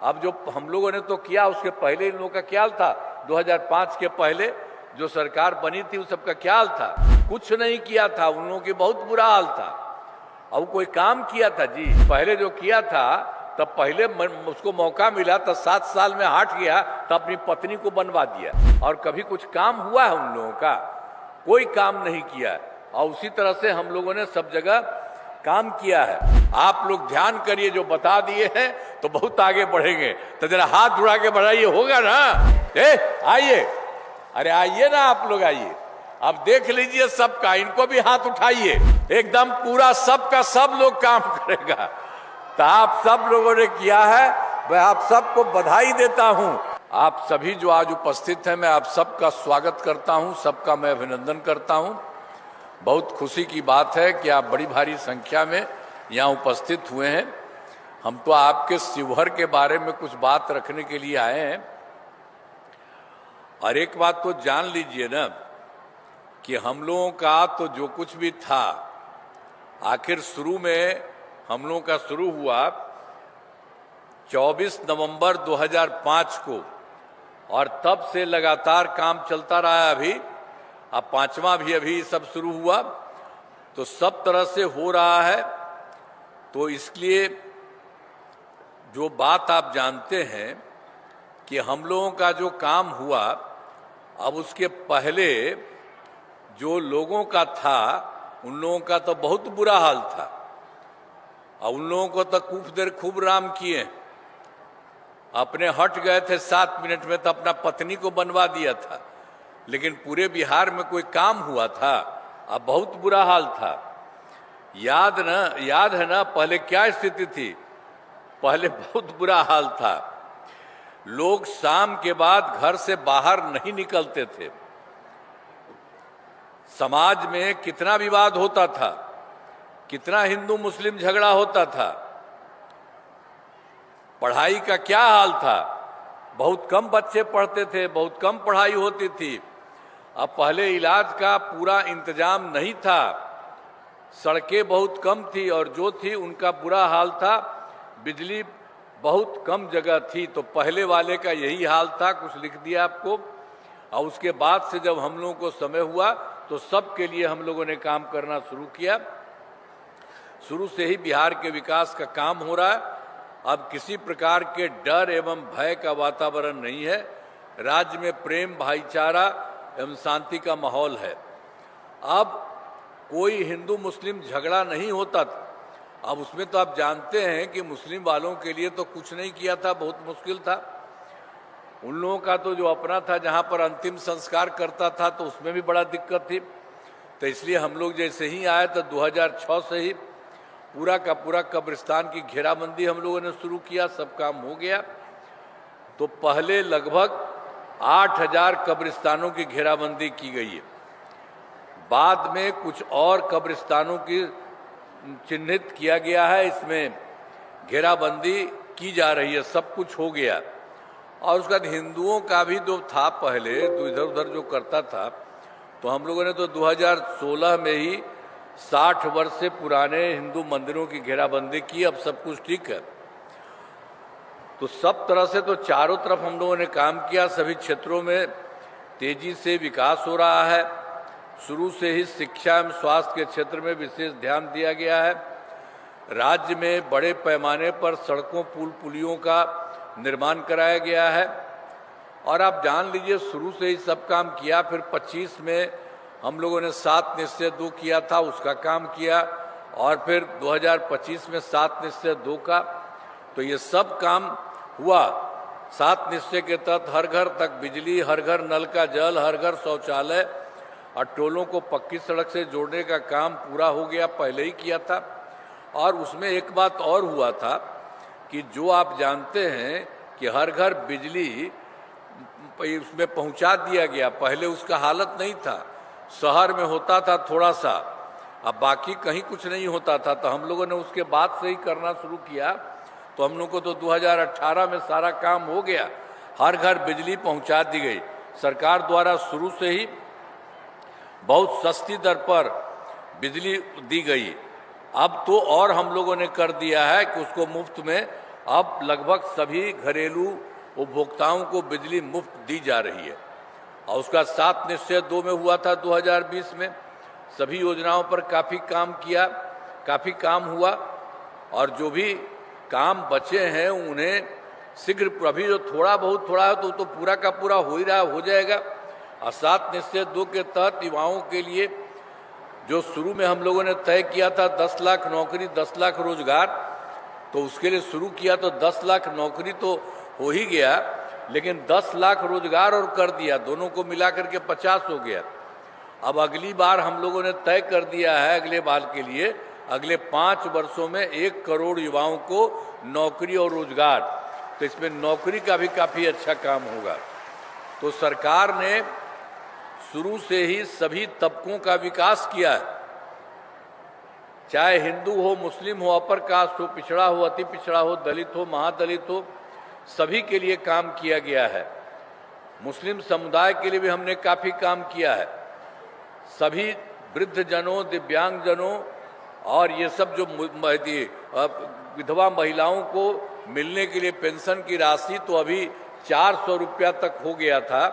अब जो हम लोगों ने तो किया, उसके पहले इन लोगों का क्या हाल था? 2005 के पहले जो सरकार बनी थी उस सबका क्या हाल था? कुछ नहीं किया था, उन लोगों की बहुत बुरा हाल था। अब कोई काम किया था जी? पहले जो किया था तब पहले उसको मौका मिला तो 7 साल में हट गया तो अपनी पत्नी को बनवा दिया। और कभी कुछ काम हुआ है उन लोगों का? कोई काम नहीं किया। और उसी तरह से हम लोगों ने सब जगह काम किया है। आप लोग ध्यान करिए, जो बता दिए हैं तो बहुत आगे बढ़ेंगे। तो जरा हाथ उड़ा के बढ़ाइए, होगा ना? आइए, अरे आइए ना, आप लोग आइए। अब देख लीजिए सबका, इनको भी हाथ उठाइए। एकदम पूरा सबका सब लोग काम करेगा। तो आप सब लोगों ने किया है, मैं आप सबको बधाई देता हूं। आप सभी जो आज उपस्थित हैं, मैं आप सबका स्वागत करता हूं, सबका मैं अभिनंदन करता हूं। बहुत खुशी की बात है कि आप बड़ी भारी संख्या में यहाँ उपस्थित हुए हैं। हम तो आपके शिवहर के बारे में कुछ बात रखने के लिए आए हैं। और एक बात तो जान लीजिए ना कि हम लोगों का तो जो कुछ भी था, आखिर शुरू में हम लोगों का शुरू हुआ 24 नवंबर 2005 को, और तब से लगातार काम चलता रहा। अभी अब 5वां भी अभी सब शुरू हुआ, तो सब तरह से हो रहा है। तो इसलिए जो बात आप जानते हैं कि हम लोगों का जो काम हुआ, अब उसके पहले जो लोगों का था उन लोगों का तो बहुत बुरा हाल था। और उन लोगों को तो खूब राम किए, अपने हट गए थे 7 मिनट में तो अपना पत्नी को बनवा दिया था। लेकिन पूरे बिहार में कोई काम हुआ था? अब बहुत बुरा हाल था। याद है ना पहले क्या स्थिति थी? पहले बहुत बुरा हाल था। लोग शाम के बाद घर से बाहर नहीं निकलते थे। समाज में कितना विवाद होता था, कितना हिंदू मुस्लिम झगड़ा होता था। पढ़ाई का क्या हाल था? बहुत कम बच्चे पढ़ते थे, बहुत कम पढ़ाई होती थी। अब पहले इलाज का पूरा इंतजाम नहीं था, सड़कें बहुत कम थी, और जो थी उनका बुरा हाल था। बिजली बहुत कम जगह थी। तो पहले वाले का यही हाल था, कुछ लिख दिया आपको। और उसके बाद से जब हम लोगों को समय हुआ तो सबके लिए हम लोगों ने काम करना शुरू किया। शुरू से ही बिहार के विकास का काम हो रहा है। अब किसी प्रकार के डर एवं भय का वातावरण नहीं है। राज्य में प्रेम, भाईचारा एवं शांति का माहौल है। अब कोई हिंदू मुस्लिम झगड़ा नहीं होता था। अब उसमें तो आप जानते हैं कि मुस्लिम वालों के लिए तो कुछ नहीं किया था, बहुत मुश्किल था। उन लोगों का तो जो अपना था, जहां पर अंतिम संस्कार करता था, तो उसमें भी बड़ा दिक्कत थी। तो इसलिए हम लोग जैसे ही आए तो 2006 से ही पूरा का पूरा कब्रिस्तान की घेराबंदी हम लोगों ने शुरू किया। सब काम हो गया। तो पहले लगभग 8000 कब्रिस्तानों की घेराबंदी की गई है। बाद में कुछ और कब्रिस्तानों की चिन्हित किया गया है, इसमें घेराबंदी की जा रही है। सब कुछ हो गया। और उसके बाद हिंदुओं का भी जो था पहले, तो इधर उधर जो करता था, तो हम लोगों ने तो 2016 में ही 60 वर्ष से पुराने हिंदू मंदिरों की घेराबंदी की। अब सब कुछ ठीक है। तो सब तरह से तो चारों तरफ हम लोगों ने काम किया। सभी क्षेत्रों में तेजी से विकास हो रहा है। शुरू से ही शिक्षा एवं स्वास्थ्य के क्षेत्र में विशेष ध्यान दिया गया है। राज्य में बड़े पैमाने पर सड़कों, पुल, पुलियों का निर्माण कराया गया है। और आप जान लीजिए, शुरू से ही सब काम किया। फिर 25 में हम लोगों ने 7 निश्चय 2 किया था, उसका काम किया। और फिर 2025 में 7 निश्चय 2 का। तो ये सब काम हुआ। 7 निश्चय के तहत हर घर तक बिजली, हर घर नल का जल, हर घर शौचालय, और टोलों को पक्की सड़क से जोड़ने का काम पूरा हो गया, पहले ही किया था। और उसमें एक बात और हुआ था कि जो आप जानते हैं कि हर घर बिजली उसमें पहुंचा दिया गया। पहले उसका हालत नहीं था, शहर में होता था थोड़ा सा, अब बाकी कहीं कुछ नहीं होता था। तो हम लोगों ने उसके बाद से ही करना शुरू किया। तो हम लोग को तो 2018 में सारा काम हो गया, हर घर बिजली पहुंचा दी गई। सरकार द्वारा शुरू से ही बहुत सस्ती दर पर बिजली दी गई। अब तो और हम लोगों ने कर दिया है कि उसको मुफ्त में अब लगभग सभी घरेलू उपभोक्ताओं को बिजली मुफ्त दी जा रही है और उसका 7 निश्चय 2 में हुआ था 2020 में। सभी योजनाओं पर काफ़ी काम हुआ और जो भी काम बचे हैं उन्हें शीघ्र, अभी जो थोड़ा है तो पूरा का पूरा हो जाएगा। और 7 निश्चय 2 के तहत युवाओं के लिए जो शुरू में हम लोगों ने तय किया था 10 लाख नौकरी 10 लाख रोजगार, तो उसके लिए शुरू किया तो 10 लाख नौकरी तो हो ही गया, लेकिन 10 लाख रोजगार और कर दिया, दोनों को मिलाकर के 50 हो गया। अब अगली बार हम लोगों ने तय कर दिया है अगले बार के लिए, अगले 5 वर्षों में 1 करोड़ युवाओं को नौकरी और रोजगार, तो इसमें नौकरी का भी काफ़ी अच्छा काम होगा। तो सरकार ने शुरू से ही सभी तबकों का विकास किया है, चाहे हिंदू हो, मुस्लिम हो, अपर कास्ट हो, पिछड़ा हो, अति पिछड़ा हो, दलित हो, महादलित हो, सभी के लिए काम किया गया है। मुस्लिम समुदाय के लिए भी हमने काफ़ी काम किया है। सभी वृद्धजनों, दिव्यांगजनों और ये सब जो विधवा महिलाओं को मिलने के लिए पेंशन की राशि तो अभी 400 रुपया तक हो गया था,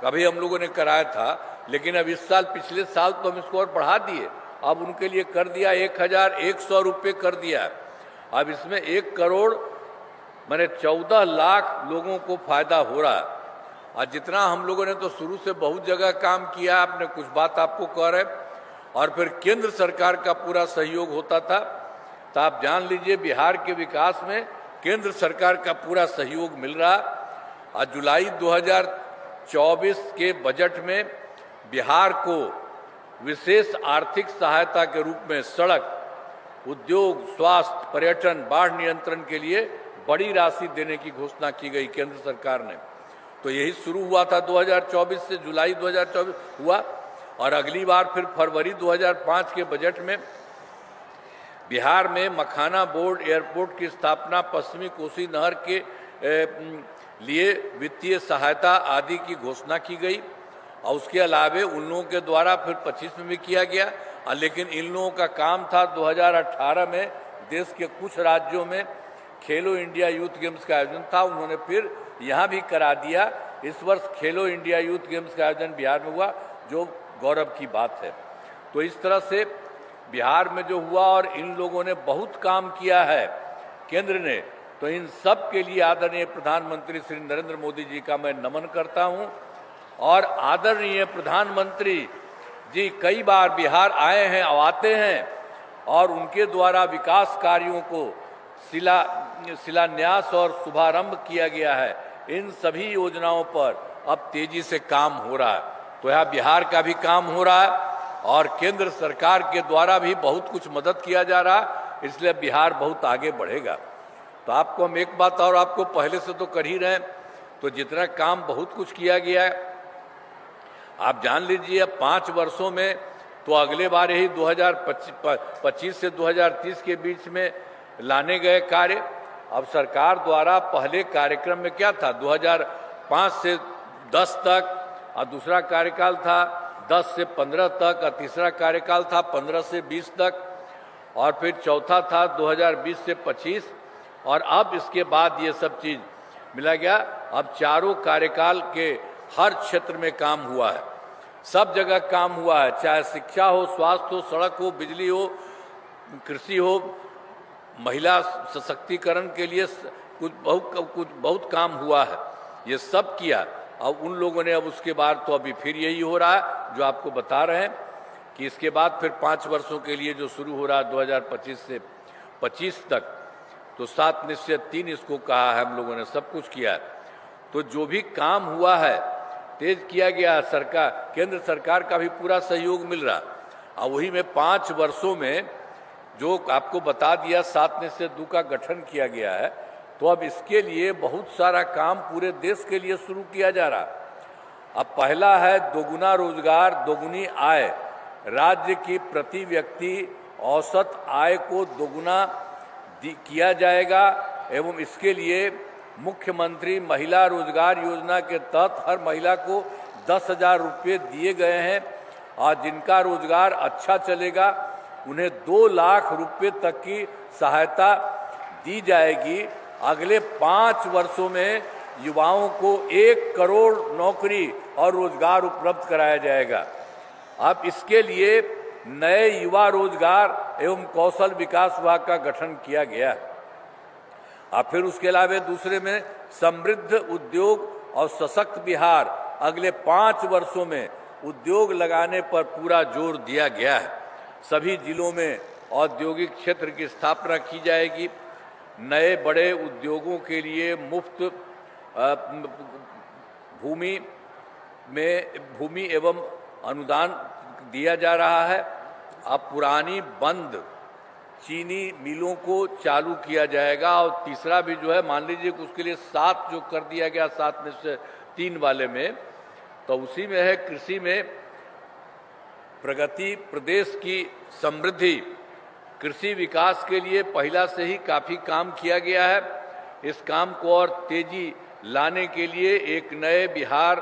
अभी हम लोगों ने कराया था, लेकिन अब इस साल, पिछले साल तो हम इसको और बढ़ा दिए, अब उनके लिए कर दिया 1100 रुपये कर दिया। अब इसमें 1 करोड़ माने 14 लाख लोगों को फायदा हो रहा है। और जितना हम लोगों ने तो शुरू से बहुत जगह काम किया, आपने कुछ बात आपको कह रहे, और फिर केंद्र सरकार का पूरा सहयोग होता था, तो आप जान लीजिए बिहार के विकास में केंद्र सरकार का पूरा सहयोग मिल रहा। और जुलाई 2024 के बजट में बिहार को विशेष आर्थिक सहायता के रूप में सड़क, उद्योग, स्वास्थ्य, पर्यटन, बाढ़ नियंत्रण के लिए बड़ी राशि देने की घोषणा की गई केंद्र सरकार ने। तो यही शुरू हुआ था 2024 से, जुलाई 2024 हुआ, और अगली बार फिर फरवरी 2005 के बजट में बिहार में मखाना बोर्ड एयरपोर्ट की स्थापना, पश्चिमी कोसी नहर के लिए वित्तीय सहायता आदि की घोषणा की गई। और उसके अलावे उन लोगों के द्वारा फिर 25 में भी किया गया, लेकिन इन लोगों का काम था 2018 में देश के कुछ राज्यों में खेलो इंडिया यूथ गेम्स का आयोजन था, उन्होंने फिर यहाँ भी करा दिया। इस वर्ष खेलो इंडिया यूथ गेम्स का आयोजन बिहार में हुआ, जो गौरव की बात है। तो इस तरह से बिहार में जो हुआ, और इन लोगों ने बहुत काम किया है केंद्र ने, तो इन सब के लिए आदरणीय प्रधानमंत्री श्री नरेंद्र मोदी जी का मैं नमन करता हूं। और आदरणीय प्रधानमंत्री जी कई बार बिहार आए हैं और आते हैं, और उनके द्वारा विकास कार्यों को शिलान्यास और शुभारंभ किया गया है। इन सभी योजनाओं पर अब तेजी से काम हो रहा है। तो यहाँ बिहार का भी काम हो रहा है और केंद्र सरकार के द्वारा भी बहुत कुछ मदद किया जा रहा है, इसलिए बिहार बहुत आगे बढ़ेगा। तो आपको हम एक बात और आपको पहले से तो कर ही रहे हैं, तो जितना काम बहुत कुछ किया गया है, आप जान लीजिए 5 वर्षों में तो अगले बार यही 2025 से 2030 के बीच में लाने गए कार्य। अब सरकार द्वारा पहले कार्यक्रम में क्या था, 2005 से 10 तक, और दूसरा कार्यकाल था 10 से 15 तक, और तीसरा कार्यकाल था 15 से 20 तक, और फिर चौथा था 2020 से 25, और अब इसके बाद ये सब चीज़ मिला गया। अब चारों कार्यकाल के हर क्षेत्र में काम हुआ है, सब जगह काम हुआ है, चाहे शिक्षा हो, स्वास्थ्य हो, सड़क हो, बिजली हो, कृषि हो, महिला सशक्तिकरण के लिए कुछ बहुत काम हुआ है, ये सब किया। अब उन लोगों ने अब उसके बाद तो अभी फिर यही हो रहा है जो आपको बता रहे हैं कि इसके बाद फिर 5 वर्षों के लिए जो शुरू हो रहा है 2025 से 25 तक, तो 7 निश्चय 3 इसको कहा है, हम लोगों ने सब कुछ किया है। तो जो भी काम हुआ है तेज किया गया, सरकार, केंद्र सरकार का भी पूरा सहयोग मिल रहा। और वही में 5 वर्षों में जो आपको बता दिया 7 निश्चय 2 का गठन किया गया है, तो अब इसके लिए बहुत सारा काम पूरे देश के लिए शुरू किया जा रहा। अब पहला है दोगुना रोजगार, दोगुनी आय। राज्य की प्रति व्यक्ति औसत आय को दोगुना किया जाएगा, एवं इसके लिए मुख्यमंत्री महिला रोजगार योजना के तहत हर महिला को 10,000 रुपये दिए गए हैं, और जिनका रोजगार अच्छा चलेगा उन्हें 2 लाख रुपये तक की सहायता दी जाएगी। अगले 5 वर्षों में युवाओं को 1 करोड़ नौकरी और रोजगार उपलब्ध कराया जाएगा। अब इसके लिए नए युवा रोजगार एवं कौशल विकास विभाग का गठन किया गया। अब फिर उसके अलावा दूसरे में समृद्ध उद्योग और सशक्त बिहार, अगले 5 वर्षों में उद्योग लगाने पर पूरा जोर दिया गया है। सभी जिलों में औद्योगिक क्षेत्र की स्थापना की जाएगी। नए बड़े उद्योगों के लिए मुफ्त भूमि एवं अनुदान दिया जा रहा है। अब पुरानी बंद चीनी मिलों को चालू किया जाएगा और तीसरा भी जो है, मान लीजिए कि उसके लिए 7 जो कर दिया गया, 7 में से 3 वाले में, तो उसी में है कृषि में प्रगति, प्रदेश की समृद्धि। कृषि विकास के लिए पहला से ही काफ़ी काम किया गया है। इस काम को और तेजी लाने के लिए एक नए बिहार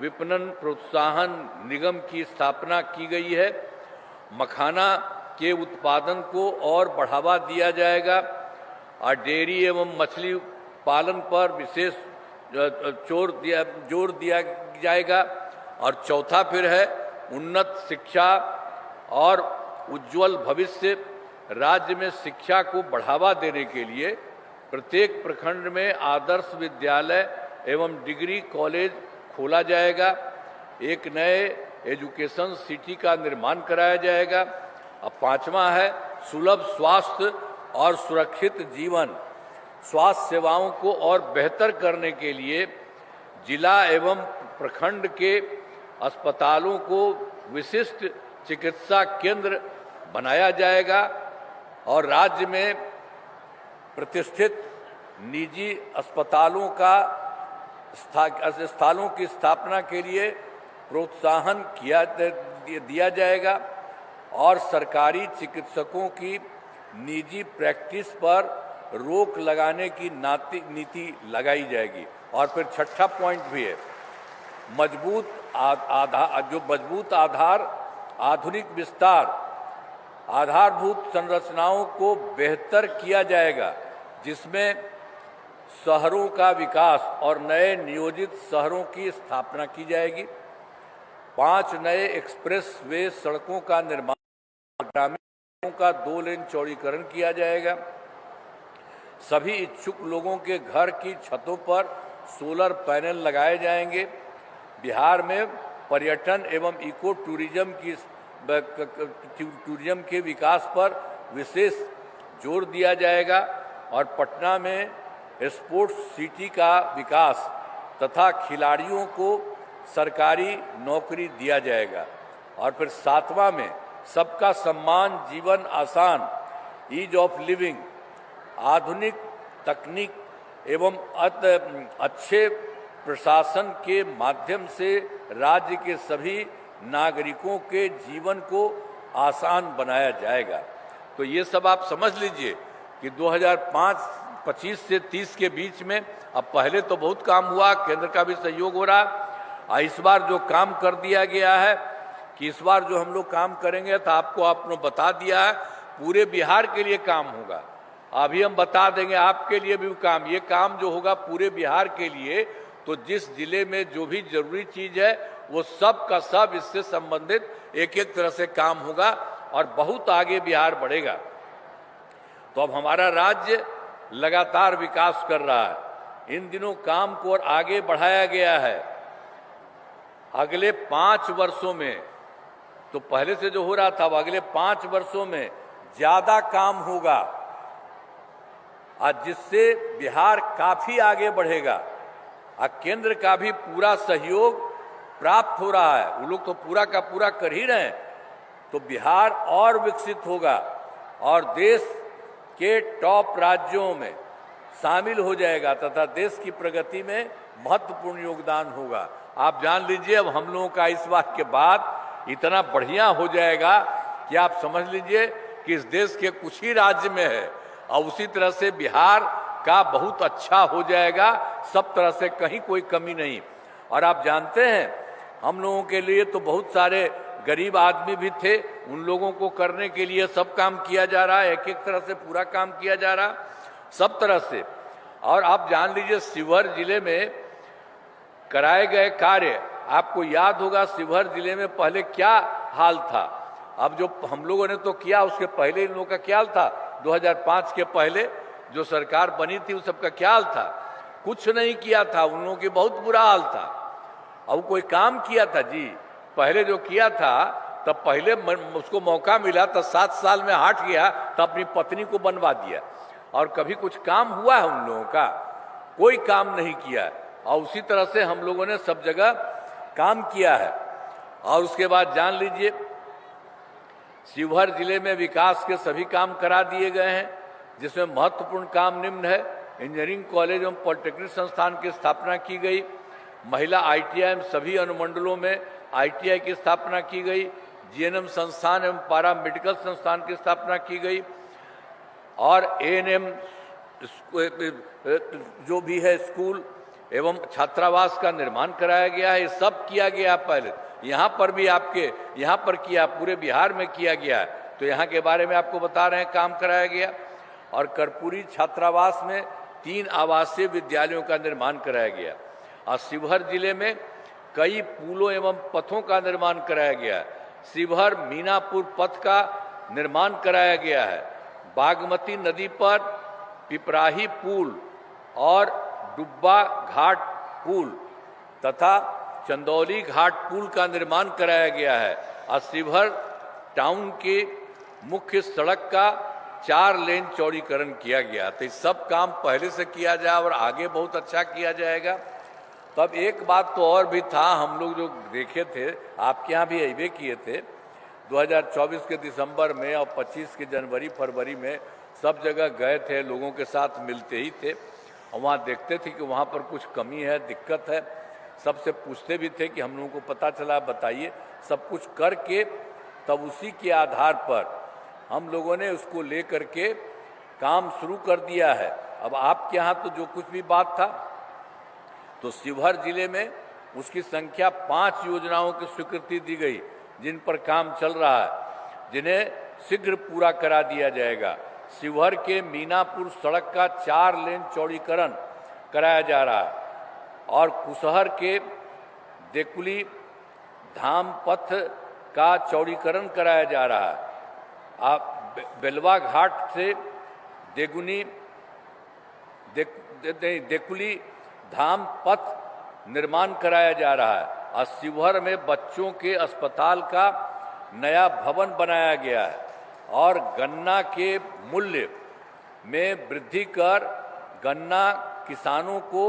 विपणन प्रोत्साहन निगम की स्थापना की गई है। मखाना के उत्पादन को और बढ़ावा दिया जाएगा और डेयरी एवं मछली पालन पर विशेष जोर दिया जाएगा। और चौथा फिर है उन्नत शिक्षा और उज्जवल भविष्य। राज्य में शिक्षा को बढ़ावा देने के लिए प्रत्येक प्रखंड में आदर्श विद्यालय एवं डिग्री कॉलेज खोला जाएगा। एक नए एजुकेशन सिटी का निर्माण कराया जाएगा। अब 5वां है सुलभ स्वास्थ्य और सुरक्षित जीवन। स्वास्थ्य सेवाओं को और बेहतर करने के लिए जिला एवं प्रखंड के अस्पतालों को विशिष्ट चिकित्सा केंद्र बनाया जाएगा और राज्य में प्रतिष्ठित निजी अस्पतालों का स्थानों की स्थापना के लिए प्रोत्साहन दिया जाएगा और सरकारी चिकित्सकों की निजी प्रैक्टिस पर रोक लगाने की नीति लगाई जाएगी। और फिर 6ठा पॉइंट भी है मजबूत आधार, आधुनिक विस्तार। आधारभूत संरचनाओं को बेहतर किया जाएगा, जिसमें शहरों का विकास और नए नियोजित शहरों की स्थापना की जाएगी। 5 नए एक्सप्रेस वे सड़कों का निर्माण, ग्रामीणों का 2 लेन चौड़ीकरण किया जाएगा। सभी इच्छुक लोगों के घर की छतों पर सोलर पैनल लगाए जाएंगे। बिहार में पर्यटन एवं इको टूरिज्म के विकास पर विशेष जोर दिया जाएगा और पटना में स्पोर्ट्स सिटी का विकास तथा खिलाड़ियों को सरकारी नौकरी दिया जाएगा। और फिर 7वां में सबका सम्मान, जीवन आसान, ईज ऑफ लिविंग। आधुनिक तकनीक एवं अच्छे प्रशासन के माध्यम से राज्य के सभी नागरिकों के जीवन को आसान बनाया जाएगा। तो ये सब आप समझ लीजिए कि 2025 से 30 के बीच में, अब पहले तो बहुत काम हुआ, केंद्र का भी सहयोग हो रहा। इस बार जो काम कर दिया गया है कि इस बार जो हम लोग काम करेंगे, तो आपने बता दिया है पूरे बिहार के लिए काम होगा। अभी हम बता देंगे आपके लिए भी काम, ये काम जो होगा पूरे बिहार के लिए। तो जिस जिले में जो भी जरूरी चीज है वो सब का सब इससे संबंधित एक एक तरह से काम होगा और बहुत आगे बिहार बढ़ेगा। तो अब हमारा राज्य लगातार विकास कर रहा है। इन दिनों काम को और आगे बढ़ाया गया है। अगले 5 वर्षों में, तो पहले से जो हो रहा था, अगले 5 वर्षों में ज्यादा काम होगा आज, जिससे बिहार काफी आगे बढ़ेगा। केंद्र का भी पूरा सहयोग प्राप्त हो रहा है, वो लोग तो पूरा का पूरा कर ही रहे हैं। तो बिहार और विकसित होगा और देश के टॉप राज्यों में शामिल हो जाएगा तथा देश की प्रगति में महत्वपूर्ण योगदान होगा। आप जान लीजिए, अब हम लोगों का इस बात के बाद इतना बढ़िया हो जाएगा कि आप समझ लीजिए कि इस देश के कुछ ही राज्य में है और उसी तरह से बिहार का बहुत अच्छा हो जाएगा, सब तरह से कहीं कोई कमी नहीं। और आप जानते हैं हम लोगों के लिए तो बहुत सारे गरीब आदमी भी थे, उन लोगों को करने के लिए सब काम किया जा रहा है, एक एक तरह से पूरा काम किया जा रहा, सब तरह से। और आप जान लीजिए शिवहर जिले में कराए गए कार्य, आपको याद होगा शिवहर जिले में पहले क्या हाल था। अब जो हम लोगों ने तो किया, उसके पहले इन लोगों का क्या हाल था। 2005 के पहले जो सरकार बनी थी उस सबका क्या हाल था, कुछ नहीं किया था, उन लोगों की बहुत बुरा हाल था। अब कोई काम किया था जी, पहले जो किया था तब पहले उसको मौका मिला तो 7 साल में हट गया तो अपनी पत्नी को बनवा दिया, और कभी कुछ काम हुआ है उन लोगों का, कोई काम नहीं किया। और उसी तरह से हम लोगों ने सब जगह काम किया है। और उसके बाद जान लीजिए शिवहर जिले में विकास के सभी काम करा दिए गए हैं, जिसमें महत्वपूर्ण काम निम्न है। इंजीनियरिंग कॉलेज एवं पॉलिटेक्निक संस्थान की स्थापना की गई, महिला आईटीआई में सभी अनुमंडलों में आईटीआई की स्थापना की गई, जीएनएम संस्थान एवं पारा मेडिकल संस्थान की स्थापना की गई, और एएनएम जो भी है स्कूल एवं छात्रावास का निर्माण कराया गया है। ये सब किया गया पहले, यहाँ पर भी आपके यहाँ पर किया, पूरे बिहार में किया गया है, तो यहाँ के बारे में आपको बता रहे हैं, काम कराया गया। और कर्पूरी छात्रावास में 3 आवासीय विद्यालयों का निर्माण कराया गया। और शिवहर जिले में कई पुलों एवं पथों का निर्माण कराया गया। शिवहर मीनापुर पथ का निर्माण कराया गया है। बागमती नदी पर पिपराही पुल और डुब्बा घाट पुल तथा चंदौली घाट पुल का निर्माण कराया गया है। और शिवहर टाउन के मुख्य सड़क का 4 लेन चौड़ीकरण किया गया। तो ये सब काम पहले से किया जाए और आगे बहुत अच्छा किया जाएगा। तब एक बात तो और भी था, हम लोग जो देखे थे, आपके यहाँ भी अइबे किए थे 2024 के दिसंबर में और 25 के जनवरी फरवरी में सब जगह गए थे, लोगों के साथ मिलते ही थे, और वहाँ देखते थे कि वहाँ पर कुछ कमी है, दिक्कत है, सबसे पूछते भी थे कि हम लोगों को पता चला बताइए। सब कुछ करके तब उसी के आधार पर हम लोगों ने उसको ले करके काम शुरू कर दिया है। अब आपके यहाँ तो जो कुछ भी बात था, तो शिवहर जिले में उसकी संख्या 5 योजनाओं की स्वीकृति दी गई, जिन पर काम चल रहा है, जिन्हें शीघ्र पूरा करा दिया जाएगा। शिवहर के मीनापुर सड़क का 4 लेन चौड़ीकरण कराया जा रहा है, और कुशहर के देकुली धाम पथ का चौड़ीकरण कराया जा रहा है। आप बेलवा घाट से देकुली धाम पथ निर्माण कराया जा रहा है। और शिवहर में बच्चों के अस्पताल का नया भवन बनाया गया है, और गन्ना के मूल्य में वृद्धि कर गन्ना किसानों को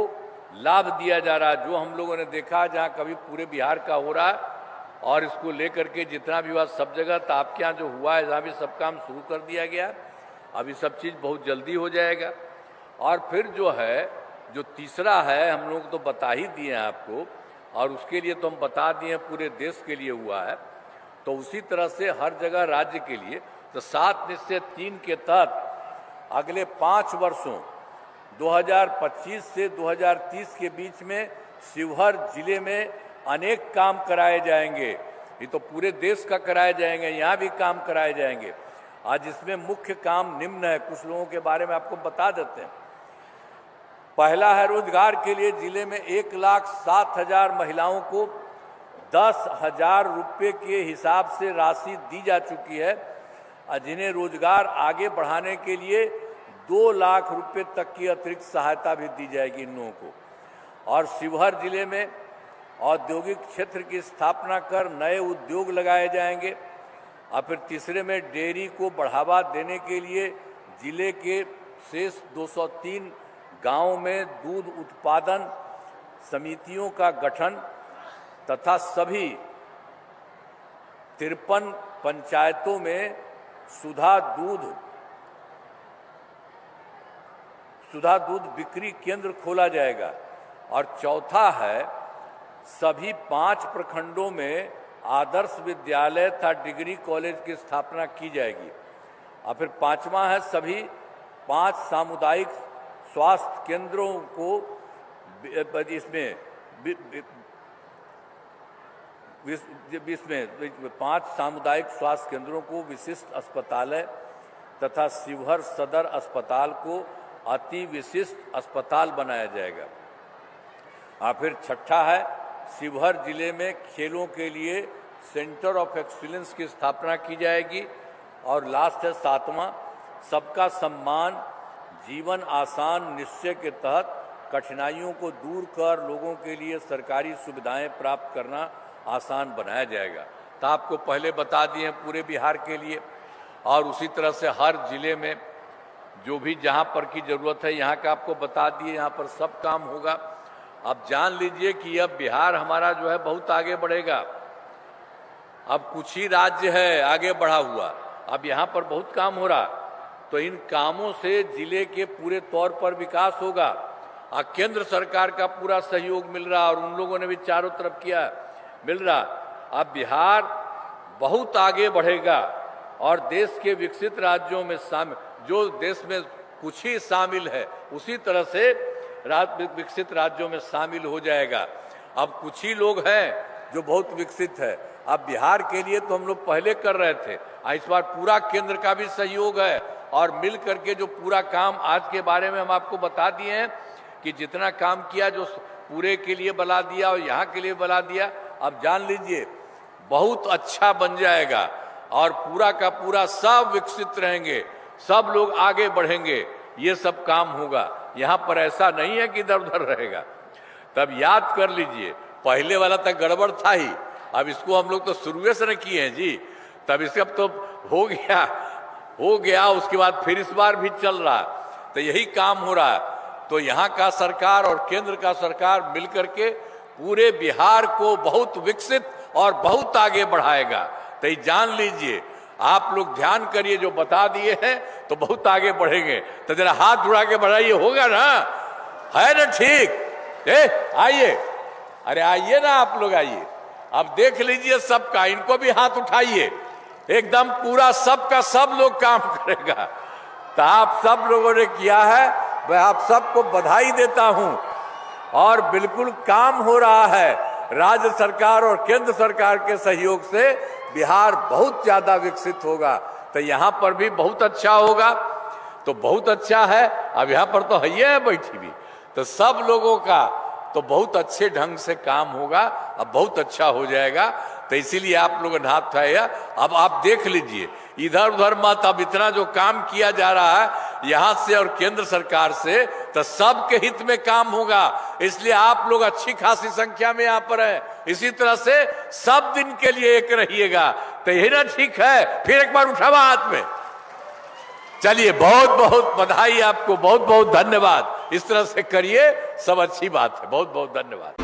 लाभ दिया जा रहा है। जो हम लोगों ने देखा जहाँ कभी पूरे बिहार का हो रहा है, और इसको लेकर के जितना भी हुआ सब जगह, तो आपके यहाँ जो हुआ है जहाँ भी सब काम शुरू कर दिया गया। अब ये सब चीज़ बहुत जल्दी हो जाएगा। और फिर जो है, जो तीसरा है, हम लोग तो बता ही दिए हैं आपको, और उसके लिए तो हम बता दिए पूरे देश के लिए हुआ है। तो उसी तरह से हर जगह राज्य के लिए, तो 7 निश्चय 3 के तहत अगले 5 वर्षों 2025 से 2030 के बीच में शिवहर जिले में अनेक काम कराए जाएंगे। ये तो पूरे देश का कराए जाएंगे, यहाँ भी काम कराए जाएंगे। आज इसमें मुख्य काम निम्न है, कुछ लोगों के बारे में आपको बता देते हैं। पहला है, रोजगार के लिए जिले में 1,07,000 महिलाओं को 10,000 रुपये के हिसाब से राशि दी जा चुकी है, और जिन्हें रोजगार आगे बढ़ाने के लिए 2 लाख रुपये तक की अतिरिक्त सहायता भी दी जाएगी इन लोगों को। और शिवहर जिले में औद्योगिक क्षेत्र की स्थापना कर नए उद्योग लगाए जाएंगे। और फिर तीसरे में डेयरी को बढ़ावा देने के लिए जिले के शेष 203 गांवों में दूध उत्पादन समितियों का गठन तथा सभी 53 पंचायतों में सुधा दूध बिक्री केंद्र खोला जाएगा। और चौथा है, सभी 5 प्रखंडों में आदर्श विद्यालय तथा डिग्री कॉलेज की स्थापना की जाएगी। और फिर 5वां है, सभी 5 सामुदायिक स्वास्थ्य केंद्रों को इसमें 5 सामुदायिक स्वास्थ्य केंद्रों को विशिष्ट अस्पताल तथा शिवहर सदर अस्पताल को अति विशिष्ट अस्पताल बनाया जाएगा। और फिर छठा है, शिवहर जिले में खेलों के लिए सेंटर ऑफ एक्सीलेंस की स्थापना की जाएगी। और लास्ट है सातवां, सबका सम्मान जीवन आसान निश्चय के तहत कठिनाइयों को दूर कर लोगों के लिए सरकारी सुविधाएं प्राप्त करना आसान बनाया जाएगा। तो आपको पहले बता दिए हैं पूरे बिहार के लिए, और उसी तरह से हर जिले में जो भी जहां पर की जरूरत है यहाँ का आपको बता दिए, यहाँ पर सब काम होगा। अब जान लीजिए कि अब बिहार हमारा जो है बहुत आगे बढ़ेगा। अब कुछ ही राज्य है आगे बढ़ा हुआ, अब यहाँ पर बहुत काम हो रहा, तो इन कामों से जिले के पूरे तौर पर विकास होगा। और केंद्र सरकार का पूरा सहयोग मिल रहा, और उन लोगों ने भी चारों तरफ किया, मिल रहा। अब बिहार बहुत आगे बढ़ेगा और देश के विकसित राज्यों में शामिल, जो देश में कुछ ही शामिल है उसी तरह से विकसित राज्यों में शामिल हो जाएगा। अब कुछ ही लोग हैं जो बहुत विकसित है। अब बिहार के लिए तो हम लोग पहले कर रहे थे, इस बार पूरा केंद्र का भी सहयोग है, और मिल करके जो पूरा काम आज के बारे में हम आपको बता दिए हैं कि जितना काम किया, जो पूरे के लिए बना दिया और यहाँ के लिए बना दिया, अब जान लीजिए बहुत अच्छा बन जाएगा और पूरा का पूरा सब विकसित रहेंगे, सब लोग आगे बढ़ेंगे, ये सब काम होगा। यहाँ पर ऐसा नहीं है कि इधर उधर रहेगा। तब याद कर लीजिए, पहले वाला तक गड़बड़ था ही, अब इसको हम लोग तो शुरू से न किए हैं जी, तब इसका तो हो गया, उसके बाद फिर इस बार भी चल रहा, तो यही काम हो रहा है। तो यहाँ का सरकार और केंद्र का सरकार मिलकर के पूरे बिहार को बहुत विकसित और बहुत आगे बढ़ाएगा। तो ये जान लीजिए, आप लोग ध्यान करिए, जो बता दिए हैं तो बहुत आगे बढ़ेंगे। तो जरा हाथ उड़ा के बढ़ाइए, होगा ना, है ना? ठीक, आइए, अरे आइए ना, आप लोग आइए, अब देख लीजिए सबका, इनको भी हाथ उठाइए, एकदम पूरा सबका सब लोग काम करेगा। तो आप सब लोगों ने किया है, मैं आप सबको बधाई देता हूं, और बिल्कुल काम हो रहा है। राज्य सरकार और केंद्र सरकार के सहयोग से बिहार बहुत ज्यादा विकसित होगा। तो यहाँ पर भी बहुत अच्छा होगा, तो बहुत अच्छा है। अब यहाँ पर तो है बैठी भी, तो सब लोगों का तो बहुत अच्छे ढंग से काम होगा, अब बहुत अच्छा हो जाएगा। तो इसीलिए आप लोगों ने हाथ उठाया। अब आप देख लीजिए, इधर उधर मत, अब इतना जो काम किया जा रहा है यहाँ से और केंद्र सरकार से, तो सबके हित में काम होगा। इसलिए आप लोग अच्छी खासी संख्या में यहाँ पर है, इसी तरह से सब दिन के लिए एक रहिएगा। तो यही ना ठीक है? फिर एक बार उठावा हाथ में। चलिए, बहुत बहुत बधाई आपको, बहुत बहुत धन्यवाद। इस तरह से करिए, सब अच्छी बात है। बहुत बहुत धन्यवाद।